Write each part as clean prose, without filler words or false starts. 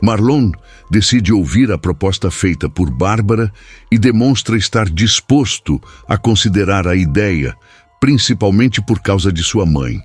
Marlon decide ouvir a proposta feita por Bárbara e demonstra estar disposto a considerar a ideia, principalmente por causa de sua mãe.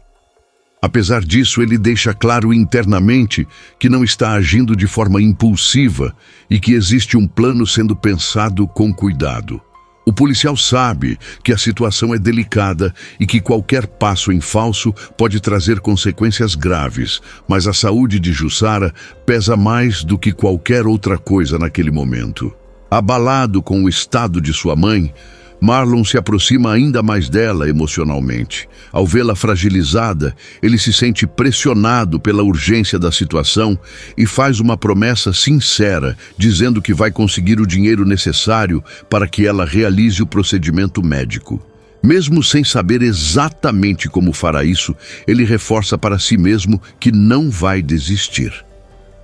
Apesar disso, ele deixa claro internamente que não está agindo de forma impulsiva e que existe um plano sendo pensado com cuidado. O policial sabe que a situação é delicada e que qualquer passo em falso pode trazer consequências graves, mas a saúde de Jussara pesa mais do que qualquer outra coisa naquele momento. Abalado com o estado de sua mãe, Marlon se aproxima ainda mais dela emocionalmente. Ao vê-la fragilizada, ele se sente pressionado pela urgência da situação e faz uma promessa sincera, dizendo que vai conseguir o dinheiro necessário para que ela realize o procedimento médico. Mesmo sem saber exatamente como fará isso, ele reforça para si mesmo que não vai desistir.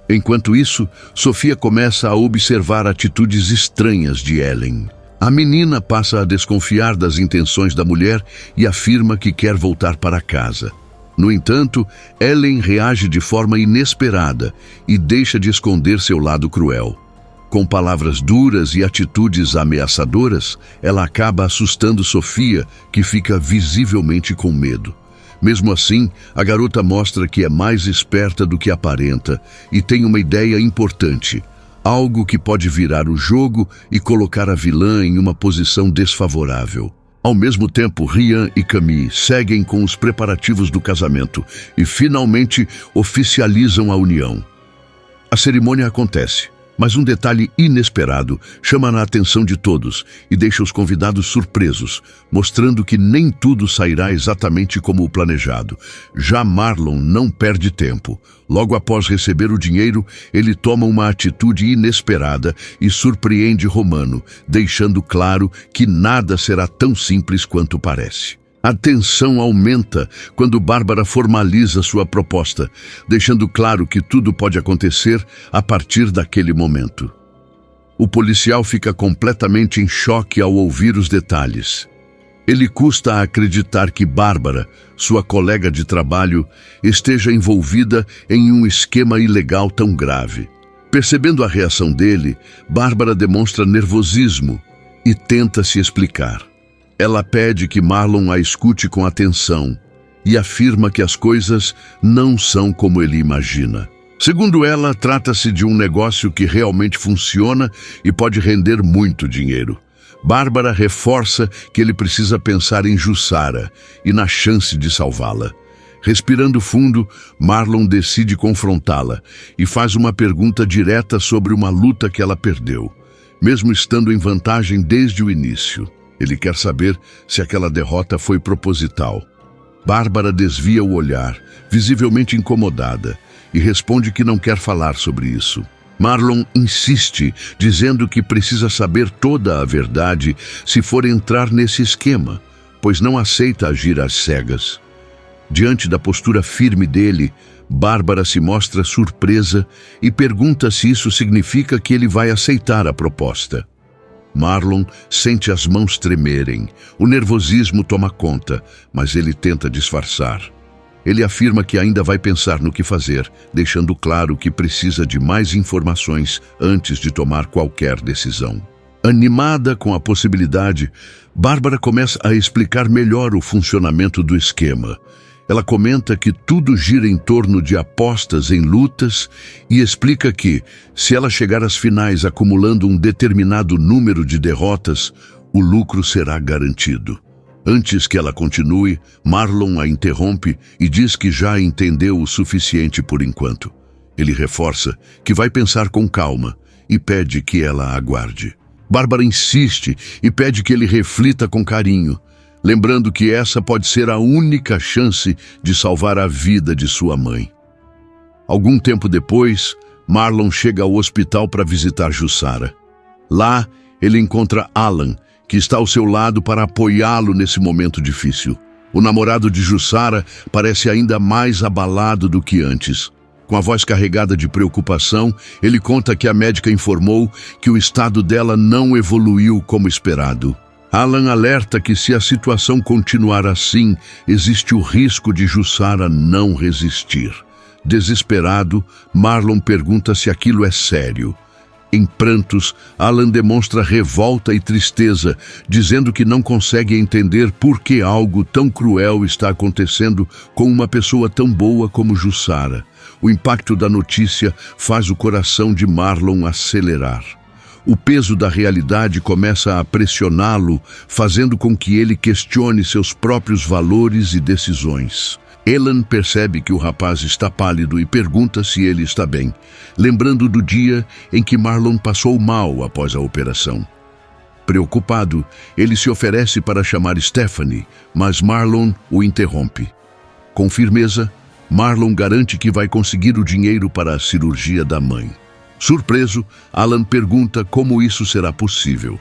Enquanto isso, Sofia começa a observar atitudes estranhas de Ellen. A menina passa a desconfiar das intenções da mulher e afirma que quer voltar para casa. No entanto, Ellen reage de forma inesperada e deixa de esconder seu lado cruel. Com palavras duras e atitudes ameaçadoras, ela acaba assustando Sofia, que fica visivelmente com medo. Mesmo assim, a garota mostra que é mais esperta do que aparenta e tem uma ideia importante. Algo que pode virar o jogo e colocar a vilã em uma posição desfavorável. Ao mesmo tempo, Rian e Camille seguem com os preparativos do casamento e finalmente oficializam a união. A cerimônia acontece, mas um detalhe inesperado chama a atenção de todos e deixa os convidados surpresos, mostrando que nem tudo sairá exatamente como o planejado. Já Marlon não perde tempo. Logo após receber o dinheiro, ele toma uma atitude inesperada e surpreende Romano, deixando claro que nada será tão simples quanto parece. A tensão aumenta quando Bárbara formaliza sua proposta, deixando claro que tudo pode acontecer a partir daquele momento. O policial fica completamente em choque ao ouvir os detalhes. Ele custa a acreditar que Bárbara, sua colega de trabalho, esteja envolvida em um esquema ilegal tão grave. Percebendo a reação dele, Bárbara demonstra nervosismo e tenta se explicar. Ela pede que Marlon a escute com atenção e afirma que as coisas não são como ele imagina. Segundo ela, trata-se de um negócio que realmente funciona e pode render muito dinheiro. Bárbara reforça que ele precisa pensar em Jussara e na chance de salvá-la. Respirando fundo, Marlon decide confrontá-la e faz uma pergunta direta sobre uma luta que ela perdeu, mesmo estando em vantagem desde o início. Ele quer saber se aquela derrota foi proposital. Bárbara desvia o olhar, visivelmente incomodada, e responde que não quer falar sobre isso. Marlon insiste, dizendo que precisa saber toda a verdade se for entrar nesse esquema, pois não aceita agir às cegas. Diante da postura firme dele, Bárbara se mostra surpresa e pergunta se isso significa que ele vai aceitar a proposta. Marlon sente as mãos tremerem. O nervosismo toma conta, mas ele tenta disfarçar. Ele afirma que ainda vai pensar no que fazer, deixando claro que precisa de mais informações antes de tomar qualquer decisão. Animada com a possibilidade, Bárbara começa a explicar melhor o funcionamento do esquema. Ela comenta que tudo gira em torno de apostas em lutas e explica que, se ela chegar às finais acumulando um determinado número de derrotas, o lucro será garantido. Antes que ela continue, Marlon a interrompe e diz que já entendeu o suficiente por enquanto. Ele reforça que vai pensar com calma e pede que ela aguarde. Bárbara insiste e pede que ele reflita com carinho, lembrando que essa pode ser a única chance de salvar a vida de sua mãe. Algum tempo depois, Marlon chega ao hospital para visitar Jussara. Lá, ele encontra Alan, que está ao seu lado para apoiá-lo nesse momento difícil. O namorado de Jussara parece ainda mais abalado do que antes. Com a voz carregada de preocupação, ele conta que a médica informou que o estado dela não evoluiu como esperado. Alan alerta que se a situação continuar assim, existe o risco de Jussara não resistir. Desesperado, Marlon pergunta se aquilo é sério. Em prantos, Alan demonstra revolta e tristeza, dizendo que não consegue entender por que algo tão cruel está acontecendo com uma pessoa tão boa como Jussara. O impacto da notícia faz o coração de Marlon acelerar. O peso da realidade começa a pressioná-lo, fazendo com que ele questione seus próprios valores e decisões. Alan percebe que o rapaz está pálido e pergunta se ele está bem, lembrando do dia em que Marlon passou mal após a operação. Preocupado, ele se oferece para chamar Stephanie, mas Marlon o interrompe. Com firmeza, Marlon garante que vai conseguir o dinheiro para a cirurgia da mãe. Surpreso, Alan pergunta como isso será possível.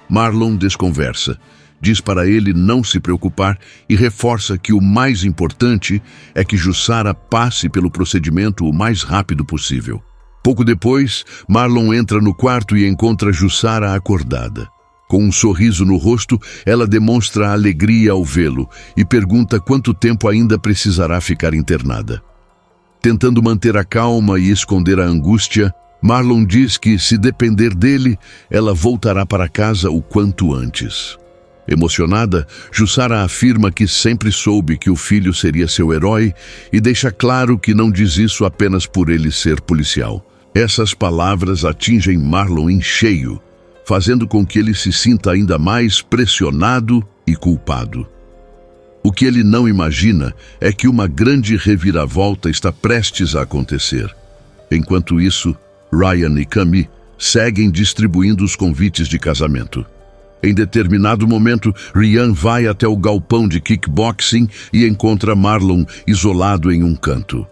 Marlon desconversa. Diz para ele não se preocupar e reforça que o mais importante é que Jussara passe pelo procedimento o mais rápido possível. Pouco depois, Marlon entra no quarto e encontra Jussara acordada. Com um sorriso no rosto, ela demonstra alegria ao vê-lo e pergunta quanto tempo ainda precisará ficar internada. Tentando manter a calma e esconder a angústia, Marlon diz que, se depender dele, ela voltará para casa o quanto antes. Emocionada, Jussara afirma que sempre soube que o filho seria seu herói e deixa claro que não diz isso apenas por ele ser policial. Essas palavras atingem Marlon em cheio, fazendo com que ele se sinta ainda mais pressionado e culpado. O que ele não imagina é que uma grande reviravolta está prestes a acontecer. Enquanto isso, Ryan e Camille seguem distribuindo os convites de casamento. Em determinado momento, Ryan vai até o galpão de kickboxing e encontra Marlon isolado em um canto.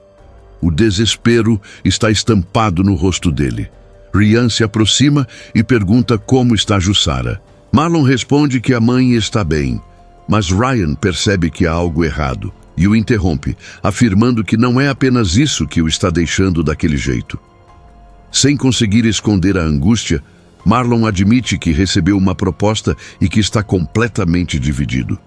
O desespero está estampado no rosto dele. Ryan se aproxima e pergunta como está Jussara. Marlon responde que a mãe está bem, mas Ryan percebe que há algo errado e o interrompe, afirmando que não é apenas isso que o está deixando daquele jeito. Sem conseguir esconder a angústia, Marlon admite que recebeu uma proposta e que está completamente dividido.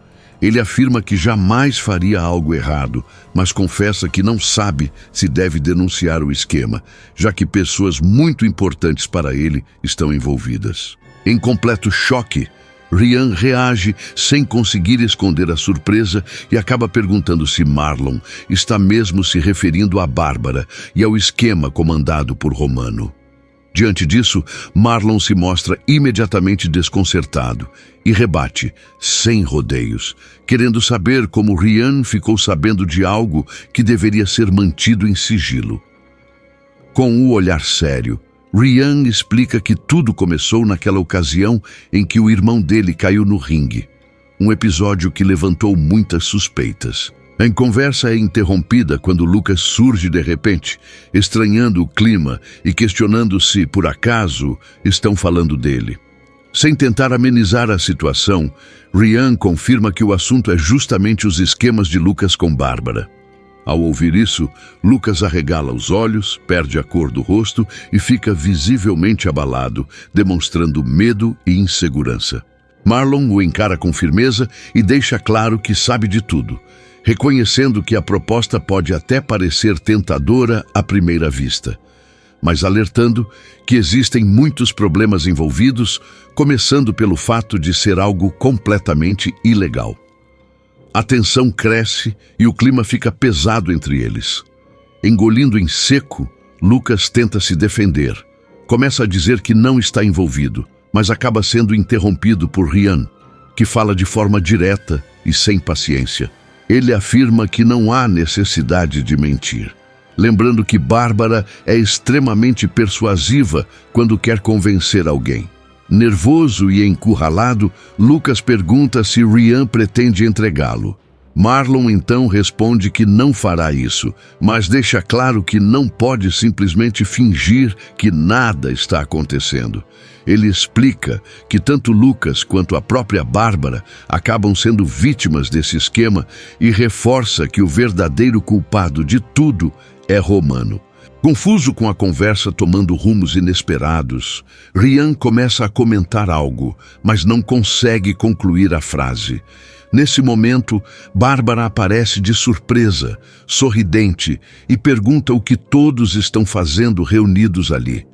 Ele afirma que jamais faria algo errado, mas confessa que não sabe se deve denunciar o esquema, já que pessoas muito importantes para ele estão envolvidas. Em completo choque, Ryan reage sem conseguir esconder a surpresa e acaba perguntando se Marlon está mesmo se referindo a Bárbara e ao esquema comandado por Romano. Diante disso, Marlon se mostra imediatamente desconcertado e rebate, sem rodeios, querendo saber como Ryan ficou sabendo de algo que deveria ser mantido em sigilo. Com o olhar sério, Ryan explica que tudo começou naquela ocasião em que o irmão dele caiu no ringue, um episódio que levantou muitas suspeitas. A conversa é interrompida quando Lucas surge de repente, estranhando o clima e questionando se, por acaso, estão falando dele. Sem tentar amenizar a situação, Ryan confirma que o assunto é justamente os esquemas de Lucas com Bárbara. Ao ouvir isso, Lucas arregala os olhos, perde a cor do rosto e fica visivelmente abalado, demonstrando medo e insegurança. Marlon o encara com firmeza e deixa claro que sabe de tudo, reconhecendo que a proposta pode até parecer tentadora à primeira vista, mas alertando que existem muitos problemas envolvidos, começando pelo fato de ser algo completamente ilegal. A tensão cresce e o clima fica pesado entre eles. Engolindo em seco, Lucas tenta se defender. Começa a dizer que não está envolvido, mas acaba sendo interrompido por Ryan, que fala de forma direta e sem paciência. Ele afirma que não há necessidade de mentir, lembrando que Bárbara é extremamente persuasiva quando quer convencer alguém. Nervoso e encurralado, Lucas pergunta se Ryan pretende entregá-lo. Marlon então responde que não fará isso, mas deixa claro que não pode simplesmente fingir que nada está acontecendo. Ele explica que tanto Lucas quanto a própria Bárbara acabam sendo vítimas desse esquema e reforça que o verdadeiro culpado de tudo é Romano. Confuso com a conversa tomando rumos inesperados, Ryan começa a comentar algo, mas não consegue concluir a frase. Nesse momento, Bárbara aparece de surpresa, sorridente, e pergunta o que todos estão fazendo reunidos ali.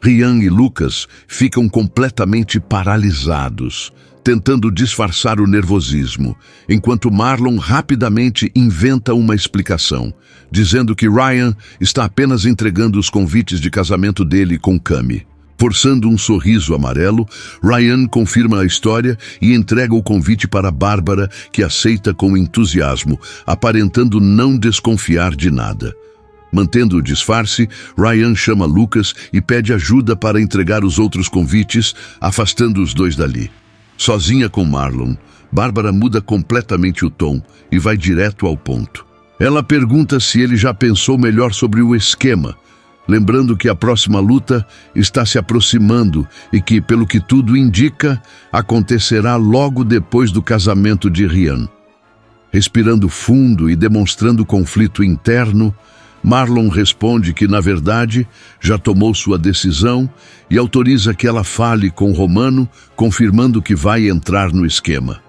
Ryan e Lucas ficam completamente paralisados, tentando disfarçar o nervosismo, enquanto Marlon rapidamente inventa uma explicação, dizendo que Ryan está apenas entregando os convites de casamento dele com Cami. Forçando um sorriso amarelo, Ryan confirma a história e entrega o convite para Bárbara, que aceita com entusiasmo, aparentando não desconfiar de nada. Mantendo o disfarce, Ryan chama Lucas e pede ajuda para entregar os outros convites, afastando os dois dali. Sozinha com Marlon, Bárbara muda completamente o tom e vai direto ao ponto. Ela pergunta se ele já pensou melhor sobre o esquema, lembrando que a próxima luta está se aproximando e que, pelo que tudo indica, acontecerá logo depois do casamento de Ryan. Respirando fundo e demonstrando conflito interno, Marlon responde que, na verdade, já tomou sua decisão e autoriza que ela fale com Romano, confirmando que vai entrar no esquema.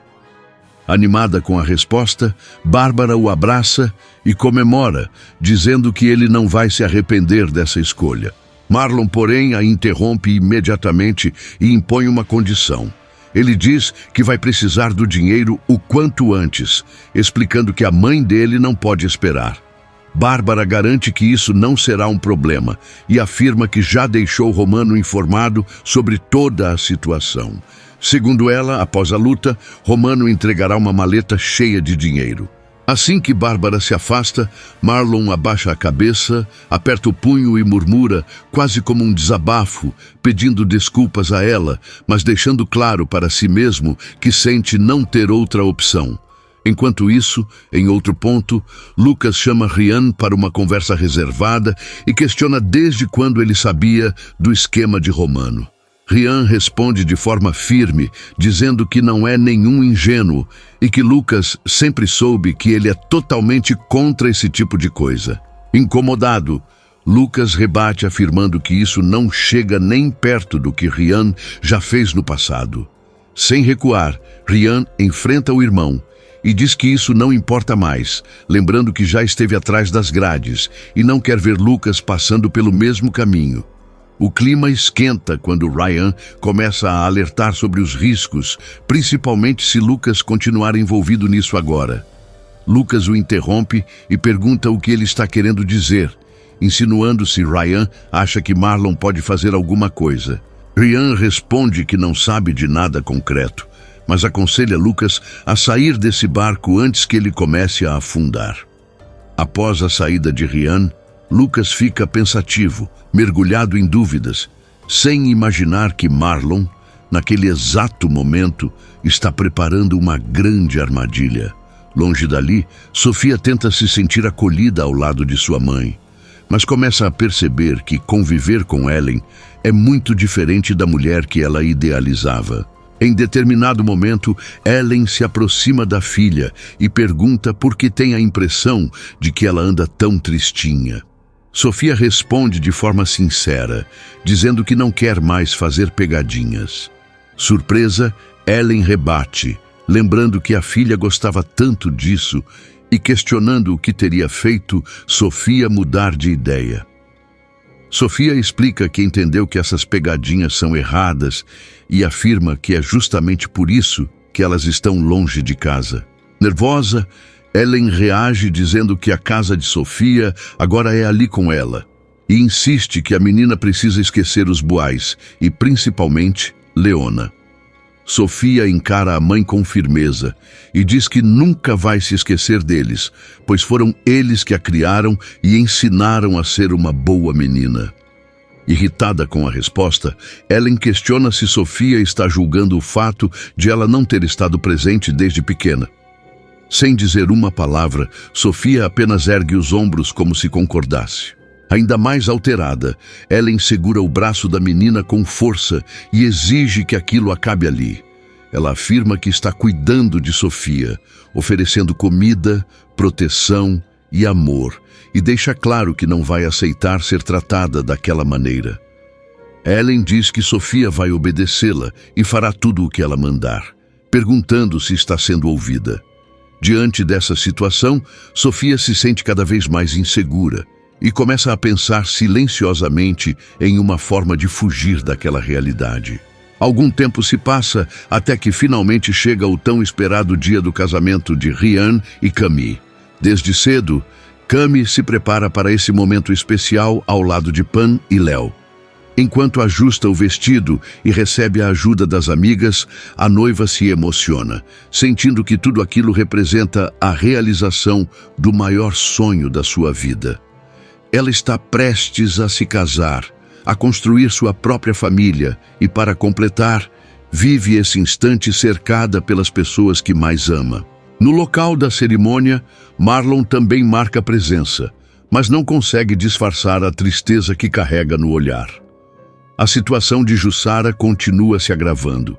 Animada com a resposta, Bárbara o abraça e comemora, dizendo que ele não vai se arrepender dessa escolha. Marlon, porém, a interrompe imediatamente e impõe uma condição. Ele diz que vai precisar do dinheiro o quanto antes, explicando que a mãe dele não pode esperar. Bárbara garante que isso não será um problema e afirma que já deixou Romano informado sobre toda a situação. Segundo ela, após a luta, Romano entregará uma maleta cheia de dinheiro. Assim que Bárbara se afasta, Marlon abaixa a cabeça, aperta o punho e murmura, quase como um desabafo, pedindo desculpas a ela, mas deixando claro para si mesmo que sente não ter outra opção. Enquanto isso, em outro ponto, Lucas chama Ryan para uma conversa reservada e questiona desde quando ele sabia do esquema de Romano. Ryan responde de forma firme, dizendo que não é nenhum ingênuo e que Lucas sempre soube que ele é totalmente contra esse tipo de coisa. Incomodado, Lucas rebate afirmando que isso não chega nem perto do que Ryan já fez no passado. Sem recuar, Ryan enfrenta o irmão e diz que isso não importa mais, lembrando que já esteve atrás das grades e não quer ver Lucas passando pelo mesmo caminho. O clima esquenta quando Ryan começa a alertar sobre os riscos, principalmente se Lucas continuar envolvido nisso agora. Lucas o interrompe e pergunta o que ele está querendo dizer, insinuando se Ryan acha que Marlon pode fazer alguma coisa. Ryan responde que não sabe de nada concreto, mas aconselha Lucas a sair desse barco antes que ele comece a afundar. Após a saída de Ryan, Lucas fica pensativo, mergulhado em dúvidas, sem imaginar que Marlon, naquele exato momento, está preparando uma grande armadilha. Longe dali, Sofia tenta se sentir acolhida ao lado de sua mãe, mas começa a perceber que conviver com Ellen é muito diferente da mulher que ela idealizava. Em determinado momento, Ellen se aproxima da filha e pergunta por que tem a impressão de que ela anda tão tristinha. Sofia responde de forma sincera, dizendo que não quer mais fazer pegadinhas. Surpresa, Ellen rebate, lembrando que a filha gostava tanto disso e questionando o que teria feito Sofia mudar de ideia. Sofia explica que entendeu que essas pegadinhas são erradas e afirma que é justamente por isso que elas estão longe de casa. Nervosa, Ellen reage dizendo que a casa de Sofia agora é ali com ela e insiste que a menina precisa esquecer os boais e, principalmente, Leona. Sofia encara a mãe com firmeza e diz que nunca vai se esquecer deles, pois foram eles que a criaram e ensinaram a ser uma boa menina. Irritada com a resposta, Ellen questiona se Sofia está julgando o fato de ela não ter estado presente desde pequena. Sem dizer uma palavra, Sofia apenas ergue os ombros como se concordasse. Ainda mais alterada, Ellen segura o braço da menina com força e exige que aquilo acabe ali. Ela afirma que está cuidando de Sofia, oferecendo comida, proteção e amor, e deixa claro que não vai aceitar ser tratada daquela maneira. Ellen diz que Sofia vai obedecê-la e fará tudo o que ela mandar. perguntando se está sendo ouvida. Diante dessa situação, Sofia se sente cada vez mais insegura e começa a pensar silenciosamente em uma forma de fugir daquela realidade. Algum tempo se passa até que finalmente chega o tão esperado dia do casamento de Ryan e Camille. Desde cedo, Camille se prepara para esse momento especial ao lado de Pan e Léo. Enquanto ajusta o vestido e recebe a ajuda das amigas, a noiva se emociona, sentindo que tudo aquilo representa a realização do maior sonho da sua vida. Ela está prestes a se casar, a construir sua própria família e, para completar, vive esse instante cercada pelas pessoas que mais ama. No local da cerimônia, Marlon também marca presença, mas não consegue disfarçar a tristeza que carrega no olhar. A situação de Jussara continua se agravando,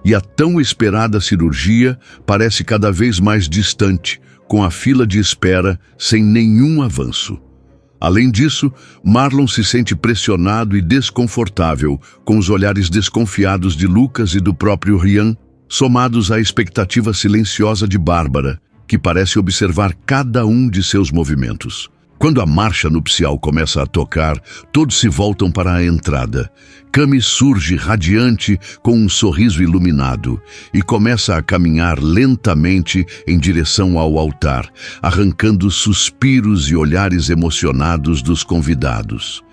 e a tão esperada cirurgia parece cada vez mais distante, com a fila de espera sem nenhum avanço. Além disso, Marlon se sente pressionado e desconfortável com os olhares desconfiados de Lucas e do próprio Ryan, somados à expectativa silenciosa de Bárbara, que parece observar cada um de seus movimentos. Quando a marcha nupcial começa a tocar, todos se voltam para a entrada. Camille surge radiante com um sorriso iluminado e começa a caminhar lentamente em direção ao altar, arrancando suspiros e olhares emocionados dos convidados.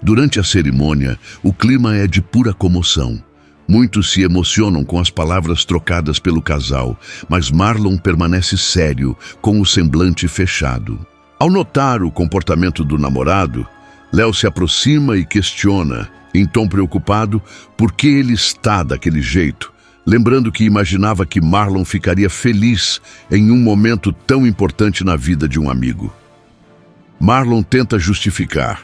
Durante a cerimônia, o clima é de pura comoção. Muitos se emocionam com as palavras trocadas pelo casal, mas Marlon permanece sério, com o semblante fechado. Ao notar o comportamento do namorado, Léo se aproxima e questiona, em tom preocupado, por que ele está daquele jeito, lembrando que imaginava que Marlon ficaria feliz em um momento tão importante na vida de um amigo. Marlon tenta justificar,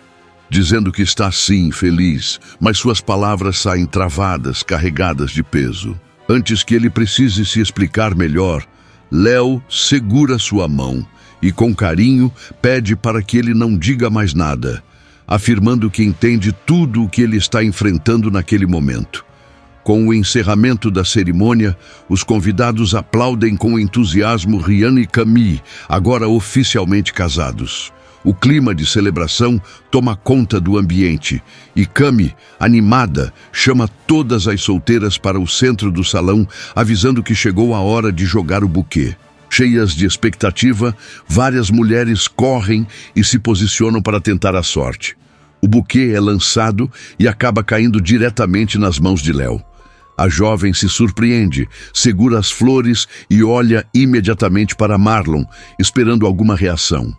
dizendo que está sim feliz, mas suas palavras saem travadas, carregadas de peso. Antes que ele precise se explicar melhor, Léo segura sua mão e, com carinho, pede para que ele não diga mais nada, afirmando que entende tudo o que ele está enfrentando naquele momento. Com o encerramento da cerimônia, os convidados aplaudem com entusiasmo Ryan e Camille, agora oficialmente casados. O clima de celebração toma conta do ambiente e Camille, animada, chama todas as solteiras para o centro do salão, avisando que chegou a hora de jogar o buquê. Cheias de expectativa, várias mulheres correm e se posicionam para tentar a sorte. O buquê é lançado e acaba caindo diretamente nas mãos de Léo. A jovem se surpreende, segura as flores e olha imediatamente para Marlon, esperando alguma reação.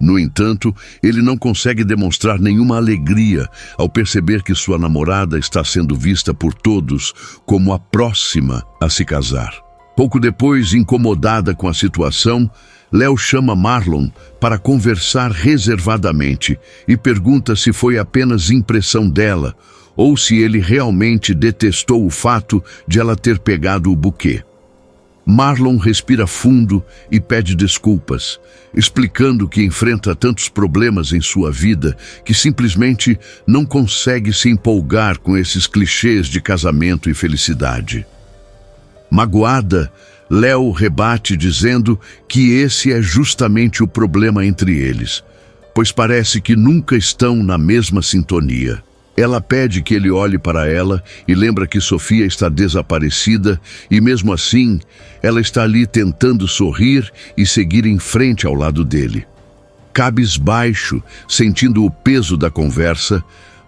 No entanto, ele não consegue demonstrar nenhuma alegria ao perceber que sua namorada está sendo vista por todos como a próxima a se casar. Pouco depois, incomodada com a situação, Léo chama Marlon para conversar reservadamente e pergunta se foi apenas impressão dela ou se ele realmente detestou o fato de ela ter pegado o buquê. Marlon respira fundo e pede desculpas, explicando que enfrenta tantos problemas em sua vida que simplesmente não consegue se empolgar com esses clichês de casamento e felicidade. Magoada, Léo rebate dizendo que esse é justamente o problema entre eles, pois parece que nunca estão na mesma sintonia. Ela pede que ele olhe para ela e lembra que Sofia está desaparecida e, mesmo assim, ela está ali tentando sorrir e seguir em frente ao lado dele. Cabisbaixo, sentindo o peso da conversa,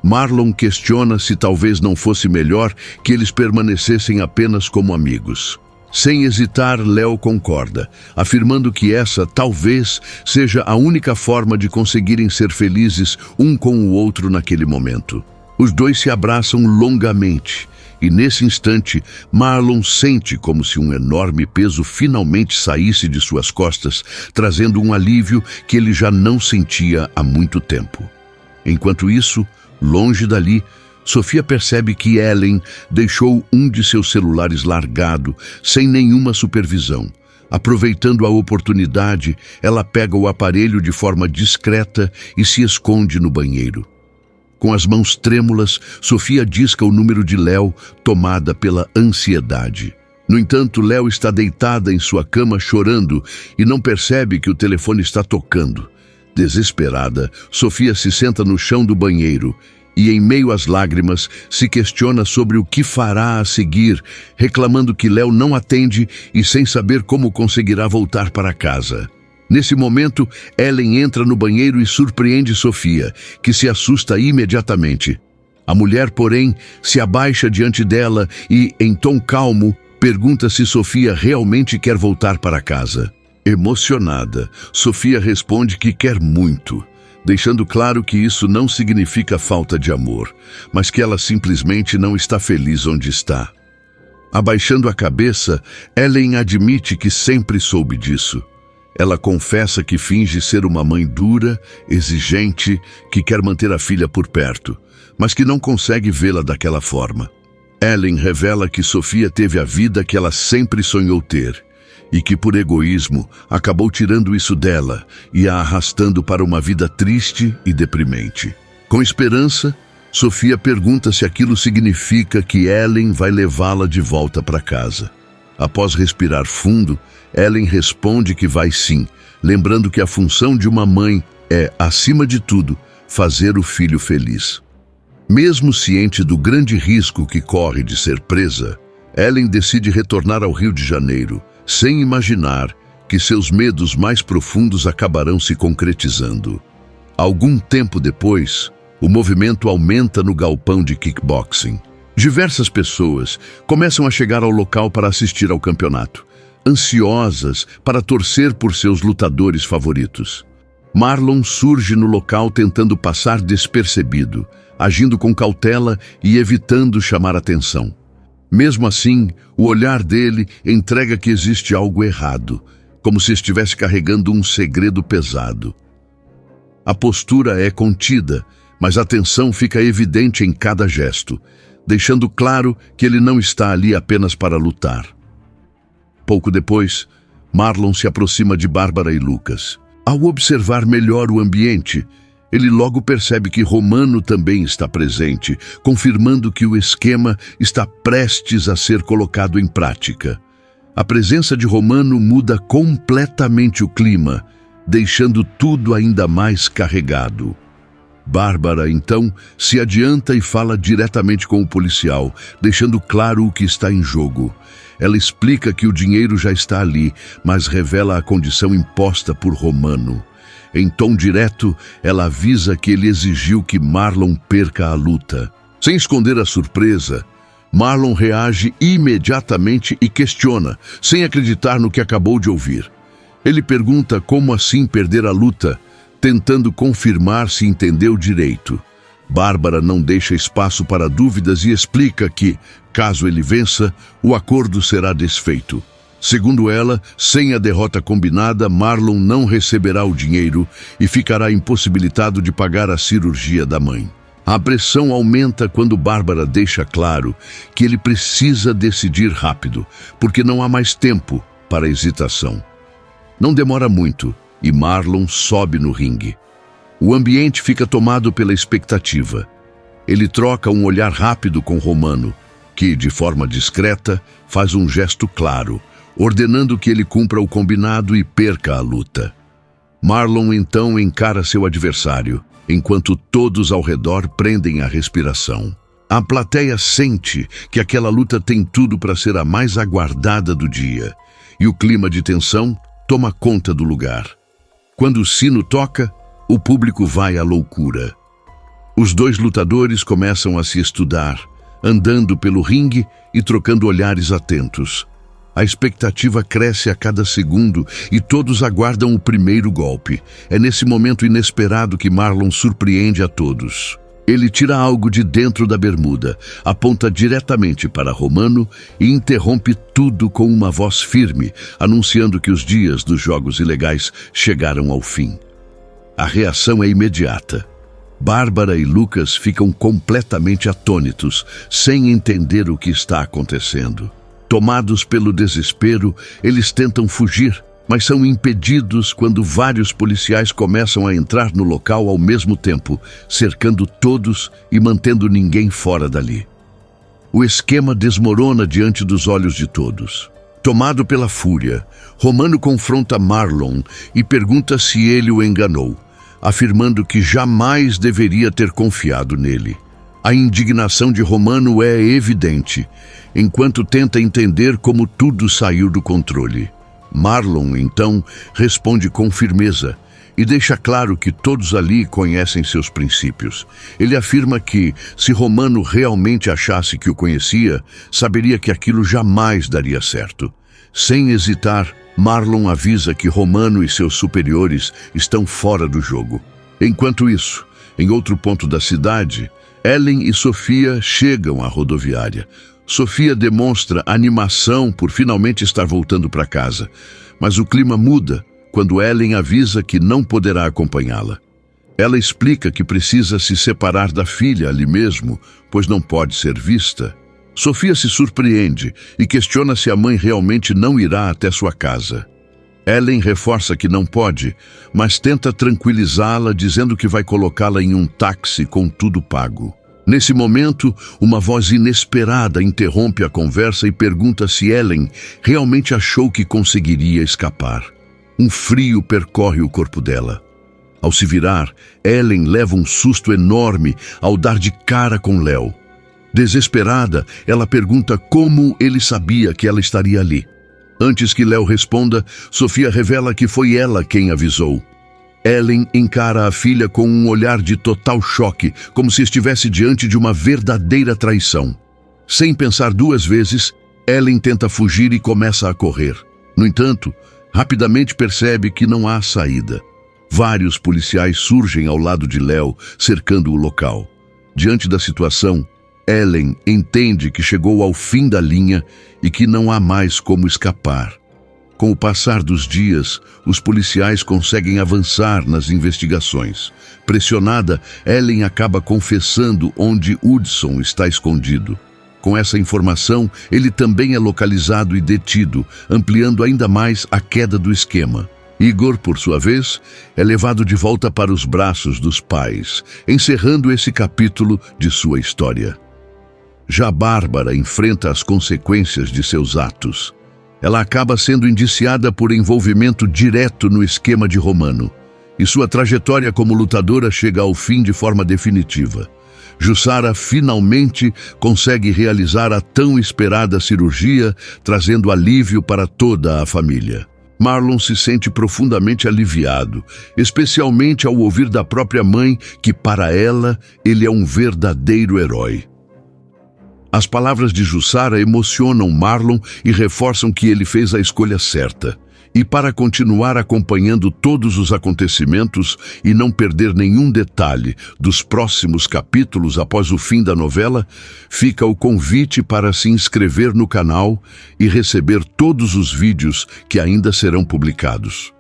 Marlon questiona se talvez não fosse melhor que eles permanecessem apenas como amigos. Sem hesitar, Léo concorda, afirmando que essa talvez seja a única forma de conseguirem ser felizes um com o outro naquele momento. Os dois se abraçam longamente e, nesse instante, Marlon sente como se um enorme peso finalmente saísse de suas costas, trazendo um alívio que ele já não sentia há muito tempo. Enquanto isso, longe dali, Sofia percebe que Ellen deixou um de seus celulares largado, sem nenhuma supervisão. Aproveitando a oportunidade, ela pega o aparelho de forma discreta e se esconde no banheiro. Com as mãos trêmulas, Sofia disca o número de Léo, tomada pela ansiedade. No entanto, Léo está deitada em sua cama chorando e não percebe que o telefone está tocando. Desesperada, Sofia se senta no chão do banheiro e, em meio às lágrimas, se questiona sobre o que fará a seguir, reclamando que Léo não atende e sem saber como conseguirá voltar para casa. Nesse momento, Ellen entra no banheiro e surpreende Sofia, que se assusta imediatamente. A mulher, porém, se abaixa diante dela e, em tom calmo, pergunta se Sofia realmente quer voltar para casa. Emocionada, Sofia responde que quer muito, deixando claro que isso não significa falta de amor, mas que ela simplesmente não está feliz onde está. Abaixando a cabeça, Ellen admite que sempre soube disso. Ela confessa que finge ser uma mãe dura, exigente, que quer manter a filha por perto, mas que não consegue vê-la daquela forma. Ellen revela que Sofia teve a vida que ela sempre sonhou ter, e que, por egoísmo, acabou tirando isso dela e a arrastando para uma vida triste e deprimente. Com esperança, Sofia pergunta se aquilo significa que Ellen vai levá-la de volta para casa. Após respirar fundo, Ellen responde que vai sim, lembrando que a função de uma mãe é, acima de tudo, fazer o filho feliz. Mesmo ciente do grande risco que corre de ser presa, Ellen decide retornar ao Rio de Janeiro, sem imaginar que seus medos mais profundos acabarão se concretizando. Algum tempo depois, o movimento aumenta no galpão de kickboxing. Diversas pessoas começam a chegar ao local para assistir ao campeonato, ansiosas para torcer por seus lutadores favoritos. Marlon surge no local tentando passar despercebido, agindo com cautela e evitando chamar atenção. Mesmo assim, o olhar dele entrega que existe algo errado, como se estivesse carregando um segredo pesado. A postura é contida, mas a tensão fica evidente em cada gesto, deixando claro que ele não está ali apenas para lutar. Pouco depois, Marlon se aproxima de Bárbara e Lucas. Ao observar melhor o ambiente, ele logo percebe que Romano também está presente, confirmando que o esquema está prestes a ser colocado em prática. A presença de Romano muda completamente o clima, deixando tudo ainda mais carregado. Bárbara, então, se adianta e fala diretamente com o policial, deixando claro o que está em jogo. Ela explica que o dinheiro já está ali, mas revela a condição imposta por Romano. Em tom direto, ela avisa que ele exigiu que Marlon perca a luta. Sem esconder a surpresa, Marlon reage imediatamente e questiona, sem acreditar no que acabou de ouvir. Ele pergunta como assim perder a luta, tentando confirmar se entendeu direito. Bárbara não deixa espaço para dúvidas e explica que, caso ele vença, o acordo será desfeito. Segundo ela, sem a derrota combinada, Marlon não receberá o dinheiro e ficará impossibilitado de pagar a cirurgia da mãe. A pressão aumenta quando Bárbara deixa claro que ele precisa decidir rápido, porque não há mais tempo para hesitação. Não demora muito e Marlon sobe no ringue. O ambiente fica tomado pela expectativa. Ele troca um olhar rápido com Romano, que, de forma discreta, faz um gesto claro, ordenando que ele cumpra o combinado e perca a luta. Marlon então encara seu adversário, enquanto todos ao redor prendem a respiração. A plateia sente que aquela luta tem tudo para ser a mais aguardada do dia, e o clima de tensão toma conta do lugar. Quando o sino toca, o público vai à loucura. Os dois lutadores começam a se estudar, andando pelo ringue e trocando olhares atentos. A expectativa cresce a cada segundo e todos aguardam o primeiro golpe. É nesse momento inesperado que Marlon surpreende a todos. Ele tira algo de dentro da bermuda, aponta diretamente para Romano e interrompe tudo com uma voz firme, anunciando que os dias dos jogos ilegais chegaram ao fim. A reação é imediata. Bárbara e Lucas ficam completamente atônitos, sem entender o que está acontecendo. Tomados pelo desespero, eles tentam fugir, mas são impedidos quando vários policiais começam a entrar no local ao mesmo tempo, cercando todos e mantendo ninguém fora dali. O esquema desmorona diante dos olhos de todos. Tomado pela fúria, Romano confronta Marlon e pergunta se ele o enganou, afirmando que jamais deveria ter confiado nele. A indignação de Romano é evidente, enquanto tenta entender como tudo saiu do controle. Marlon, então, responde com firmeza e deixa claro que todos ali conhecem seus princípios. Ele afirma que, se Romano realmente achasse que o conhecia, saberia que aquilo jamais daria certo. Sem hesitar, Marlon avisa que Romano e seus superiores estão fora do jogo. Enquanto isso, em outro ponto da cidade, Ellen e Sofia chegam à rodoviária. Sofia demonstra animação por finalmente estar voltando para casa, mas o clima muda quando Ellen avisa que não poderá acompanhá-la. Ela explica que precisa se separar da filha ali mesmo, pois não pode ser vista. Sofia se surpreende e questiona se a mãe realmente não irá até sua casa. Ellen reforça que não pode, mas tenta tranquilizá-la dizendo que vai colocá-la em um táxi com tudo pago. Nesse momento, uma voz inesperada interrompe a conversa e pergunta se Ellen realmente achou que conseguiria escapar. Um frio percorre o corpo dela. Ao se virar, Ellen leva um susto enorme ao dar de cara com Léo. Desesperada, ela pergunta como ele sabia que ela estaria ali. Antes que Léo responda, Sofia revela que foi ela quem avisou. Ellen encara a filha com um olhar de total choque, como se estivesse diante de uma verdadeira traição. Sem pensar duas vezes, Ellen tenta fugir e começa a correr. No entanto, rapidamente percebe que não há saída. Vários policiais surgem ao lado de Léo, cercando o local. Diante da situação, Ellen entende que chegou ao fim da linha e que não há mais como escapar. Com o passar dos dias, os policiais conseguem avançar nas investigações. Pressionada, Ellen acaba confessando onde Hudson está escondido. Com essa informação, ele também é localizado e detido, ampliando ainda mais a queda do esquema. Igor, por sua vez, é levado de volta para os braços dos pais, encerrando esse capítulo de sua história. Já Bárbara enfrenta as consequências de seus atos. Ela acaba sendo indiciada por envolvimento direto no esquema de Romano, e sua trajetória como lutadora chega ao fim de forma definitiva. Jussara finalmente consegue realizar a tão esperada cirurgia, trazendo alívio para toda a família. Marlon se sente profundamente aliviado, especialmente ao ouvir da própria mãe que, para ela, ele é um verdadeiro herói. As palavras de Jussara emocionam Marlon e reforçam que ele fez a escolha certa. E para continuar acompanhando todos os acontecimentos e não perder nenhum detalhe dos próximos capítulos após o fim da novela, fica o convite para se inscrever no canal e receber todos os vídeos que ainda serão publicados.